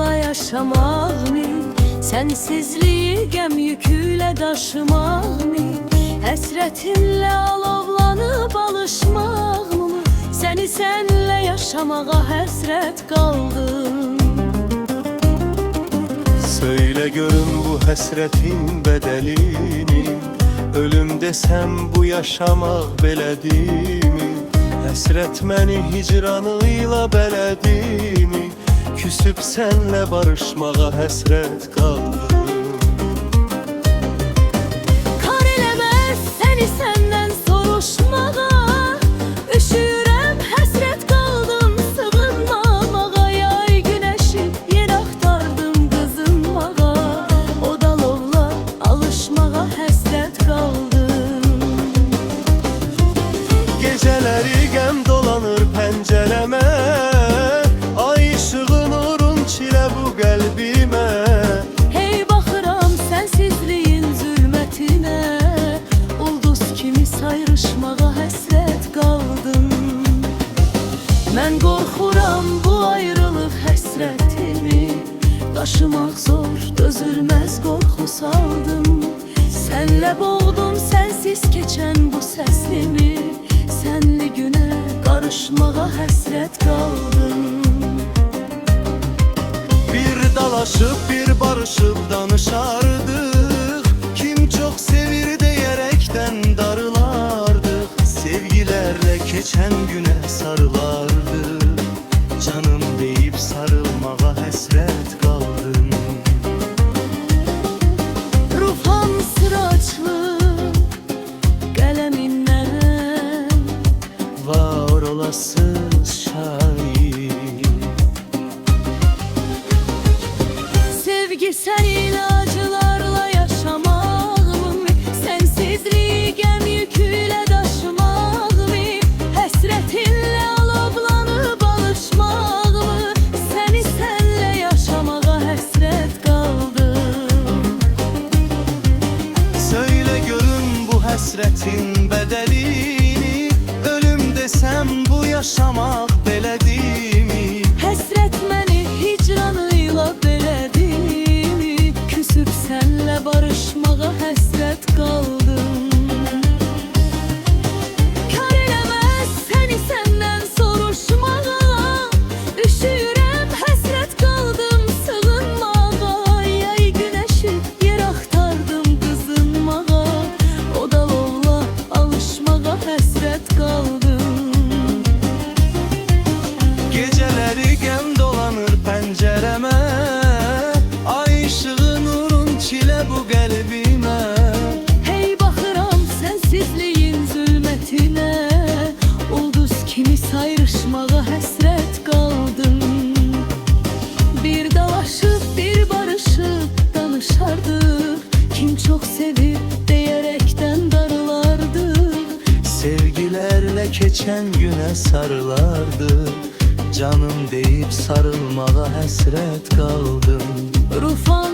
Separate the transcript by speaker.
Speaker 1: yaşamaqla yaşamaqmı? Sensizliği gəm yüküyle daşımaqmı? Həsrətinlə alovlanıb alışmaqmı? Səni sənlə yaşamağa həsrət qaldım.
Speaker 2: Söyle görün bu həsrətin bedelini, ölüm desem bu yaşamaq belədimi? Həsrət məni hicranıyla belədimi? Küsüb sənlə barışmağa həsrət qaldım.
Speaker 1: Kar eləməz səni səndən soruşmağa, üşüyürəm həsrət qaldım sığınmağa. Yay günəşi yer axtardım qızınmağa, o dalovla alışmağa həsrət qaldım.
Speaker 2: Geceleri gəm dolanır pəncərəmə, ay ışığı nurun çilə bu qəlbimə.
Speaker 1: Hey baxıram sənsizliyin zülmətinə, ulduz kimi sayrışmağa həsrət qaldım. Mən qorxuram bu ayrılıq həsrətimi, daşımaq zor, dözülməz qorxu saldım. Sənlə boğdum sənsiz keçən bu səslimi, sənli günə qarışmağa həsrət qaldım.
Speaker 2: Bir dalaşıp bir barışıp danışardık, kim çok sevir diyerekten darılardık. Sevgilerle geçen güne sarılardık, canım deyip sarılmağa həsrət qaldım.
Speaker 1: Rufam sıraçlı qələmindən
Speaker 2: Var olasız şair,
Speaker 1: sevgi səninlə acılarla yaşamaqmı? Sənsizliyi gəm yüküyle daşımaqmı? Həsrətinlə alovlanıb alışmaqmı? Səni sənlə yaşamağa həsrət qaldım.
Speaker 2: söyle görün bu həsrətin bedelini, ölüm desem bu yaşamaq belədimi?
Speaker 1: Həsrət məni hicranıyla belədimi? Küsüb sənlə barışmağa həsrət qaldım. Kar eləməz səni səndən soruşmağa, üşüyürəm həsrət qaldım sığınmağa. Yay günəşi yer axtardım qızınmağa, o dalovla alışmağa həsrət qaldım.
Speaker 2: Geceleri gəm dolanır pəncərəmə, ay ışığı nurun çilə bu qəlbimə.
Speaker 1: Hey baxıram sənsizliyin zülmətinə, ulduz kimi sayrışmağa həsrət qaldım. Bir dalaşıb bir barışıb danışardıq, kim çox sevib deyərekdən darılardıq.
Speaker 2: Sevgilerle keçən günə sarılardık, canım deyip sarılmağa həsrət qaldım.
Speaker 1: Rufan